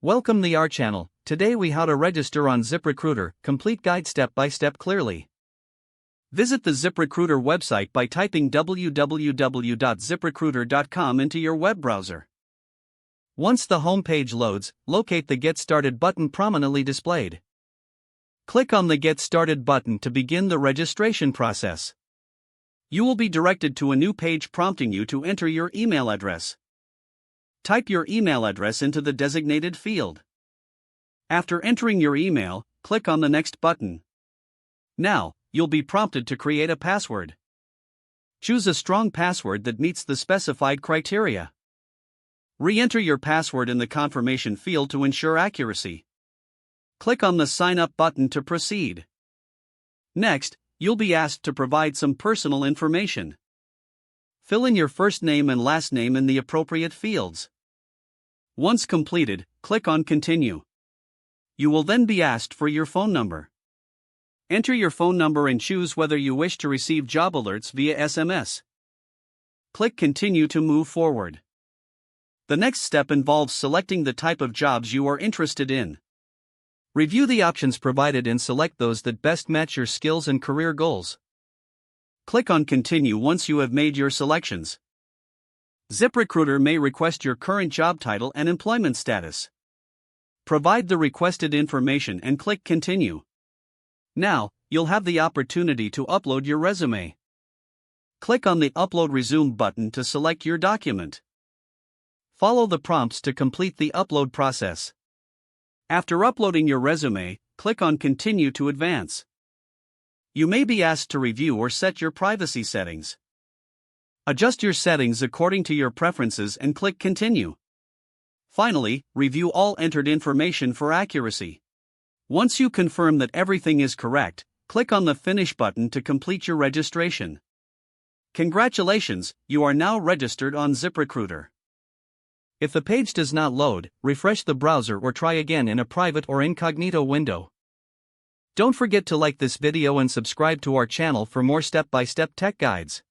Welcome to our channel. Today we how to register on ZipRecruiter, complete guide step by step clearly. Visit the ZipRecruiter website by typing www.ziprecruiter.com into your web browser. Once the home page loads, locate the Get Started button prominently displayed. Click on the Get Started button to begin the registration process. You will be directed to a new page prompting you to enter your email address. Type your email address into the designated field. After entering your email, click on the Next button. Now, you'll be prompted to create a password. Choose a strong password that meets the specified criteria. Re-enter your password in the confirmation field to ensure accuracy. Click on the Sign Up button to proceed. Next, you'll be asked to provide some personal information. Fill in your first name and last name in the appropriate fields. Once completed, click on Continue. You will then be asked for your phone number. Enter your phone number and choose whether you wish to receive job alerts via SMS. Click Continue to move forward. The next step involves selecting the type of jobs you are interested in. Review the options provided and select those that best match your skills and career goals. Click on Continue once you have made your selections. ZipRecruiter may request your current job title and employment status. Provide the requested information and click Continue. Now, you'll have the opportunity to upload your resume. Click on the Upload Resume button to select your document. Follow the prompts to complete the upload process. After uploading your resume, click on Continue to advance. You may be asked to review or set your privacy settings. Adjust your settings according to your preferences and click Continue. Finally, review all entered information for accuracy. Once you confirm that everything is correct, click on the Finish button to complete your registration. Congratulations, you are now registered on ZipRecruiter. If the page does not load, refresh the browser or try again in a private or incognito window. Don't forget to like this video and subscribe to our channel for more step-by-step tech guides.